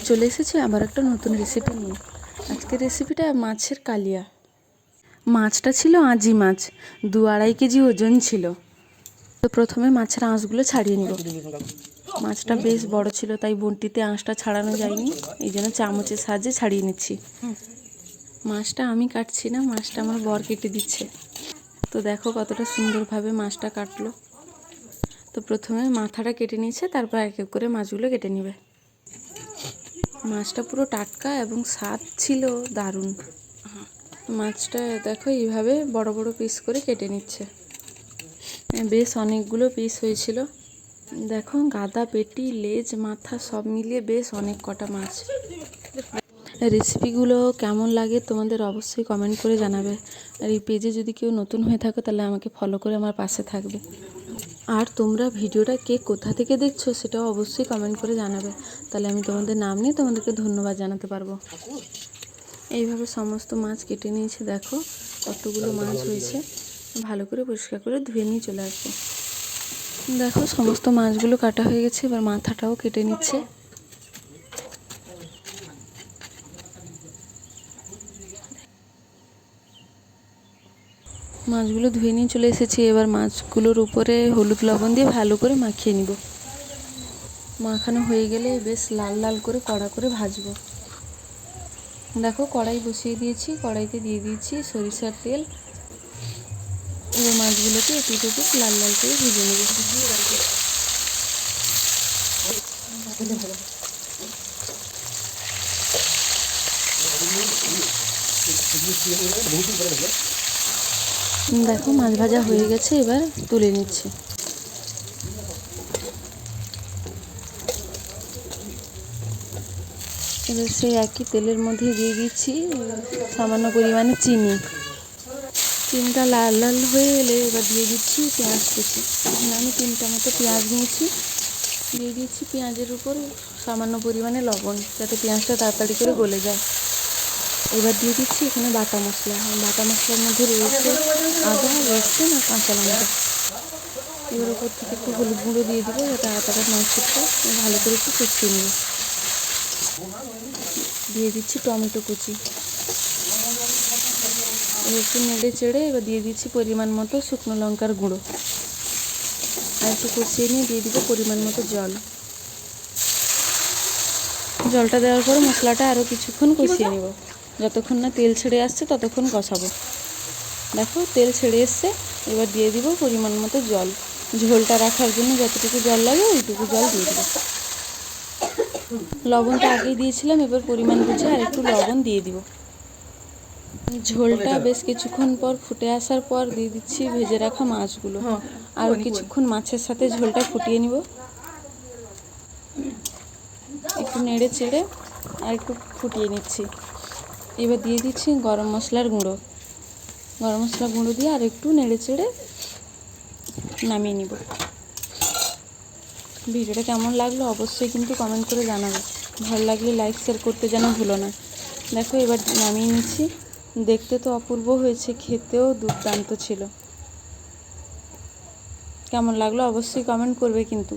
চলে এসেছি আবার একটা নতুন রেসিপি নিয়ে। আজকের রেসিপিটা মাছের কালিয়া। মাছটা ছিল আঁজি মাছ, 2-2.5 কেজি ওজন ছিল। তো প্রথমে মাছের আঁশগুলো ছাড়িয়ে নিব। মাছটা বেশ বড় ছিল, তাই বঁটিতে আঁশটা ছাড়ানো যায়নি, এই জন্য চামচের সাহায্যে ছাড়িয়ে নিচ্ছি। মাছটা আমি কাটছি না, মাছটা আমার বর কেটে দিচ্ছে। তো দেখো কতটা সুন্দরভাবে মাছটা কাটলো। তো প্রথমে মাথাটা কেটে নিয়েছে, তারপর এক এক করে মাছগুলো কেটে নেবে। মাছটা পুরো টাটকা এবং স্বাদ ছিল দারুণ। মাছটা দেখো এইভাবে বড় বড় পিস করে কেটে নিচ্ছে। বেশ অনেকগুলো পিস হয়েছিল। দেখো গাদা, পেটি, লেজ, মাথা সব মিলিয়ে বেশ অনেক কটা মাছ। রেসিপিগুলো কেমন লাগে তোমাদের অবশ্যই কমেন্ট করে জানাবে। আর এই পেজে যদি কেউ নতুন হয়ে থাকো তাহলে আমাকে ফলো করে আমার পাশে থাকবে। আর তোমরা ভিডিওটা কে কোথা থেকে দেখছো সেটাও অবশ্যই কমেন্ট করে জানাবে, তাহলে আমি তোমাদের নাম নিয়ে তোমাদেরকে ধন্যবাদ জানাতে পারবো। এইভাবে সমস্ত মাছ কেটে নিয়েছি। দেখো কতগুলো মাছ হয়েছে। ভালো করে পরিষ্কার করে ধুয়ে নিয়ে চলে আসবো। দেখো সমস্ত মাছগুলো কাটা হয়ে গেছে, এবার মাথাটাও কেটে নিচ্ছে। মাছগুলো ধুয়ে নিয়ে চলে এসেছি। এবার মাছগুলোর উপরে হলুদ লবণ দিয়ে ভালো করে মাখিয়ে নিব। মাখানো হয়ে গেলে বেশ লাল লাল করে কড়া করে ভাজবো। দেখো কড়াই বসিয়ে দিয়েছি, কড়াইতে দিয়ে দিয়েছি সরিষার তেল। এবার মাছগুলোকে একটু লাল লাল করে ভেজে নেব। দেখো মাছ ভাজা হয়ে গেছে, এবার তুলে নিচ্ছি। এবার সেই একই তেলের মধ্যে দিয়ে দিচ্ছি সামান্য পরিমাণে চিনি। চিনিটা লাল লাল হয়ে এলে এবার দিয়ে দিচ্ছি পেঁয়াজ কুচি। এখানে আমি 3টা মতো পেঁয়াজ নিয়েছি। দিয়ে দিচ্ছি পেঁয়াজের উপর সামান্য পরিমাণে লবণ, যাতে পেঁয়াজটা তাড়াতাড়ি করে গলে যায়। এবার দিয়ে দিচ্ছি এখানে বাটা মশলা। বাটা মশলার মধ্যে রয়েছে আদা, রসুন আর কাঁচা লঙ্কা। এবার উপর থেকে একটু হলুদ গুঁড়ো দিয়ে দেবো, যাতে আদাটা নষ্ট হয়। ভালো করে একটু কষিয়ে নেব। দিয়ে দিচ্ছি টমেটো কুচি। একটু নেড়ে চেড়ে এবার দিয়ে দিচ্ছি পরিমাণ মতো শুকনো লঙ্কার গুঁড়ো। আর একটু কষিয়ে নিয়ে দিয়ে দিব পরিমাণ মতো জল। জলটা দেওয়ার পরে মশলাটা আরও কিছুক্ষণ কষিয়ে নেব, যতক্ষণ না তেল ছেড়ে আসছে ততক্ষণ কষাবো। দেখো তেল ছেড়ে এসছে, এবার দিয়ে দিব পরিমাণ মতো জল। ঝোলটা রাখার জন্য যতটুকু জল লাগে ওইটুকু জল দিয়ে দেবো। লবণটা আগেই দিয়েছিলাম, এবার পরিমাণ বুঝে আর একটু লবণ দিয়ে দিব। ঝোলটা বেশ কিছুক্ষণ পর ফুটে আসার পর দিয়ে দিচ্ছি ভেজে রাখা মাছগুলো। আরও কিছুক্ষণ মাছের সাথে ঝোলটা ফুটিয়ে নিব। একটু নেড়ে চেড়ে আর একটু ফুটিয়ে নিচ্ছি। এবার দিয়ে দিচ্ছি গরম মশলার গুঁড়ো। গরম মশলা গুঁড়ো দিয়ে আর একটু নেড়ে চেড়ে নামিয়ে নিব। ভিডিওটা কেমন লাগলো অবশ্যই কিন্তু কমেন্ট করে জানাবে। ভালো লাগলে লাইক শেয়ার করতে যেন ভুলো না। দেখো এবার নামিয়ে নিচ্ছি। দেখতে তো অপূর্ব হয়েছে, খেতেও দুর্দান্ত ছিল। কেমন লাগলো অবশ্যই কমেন্ট করবে কিন্তু।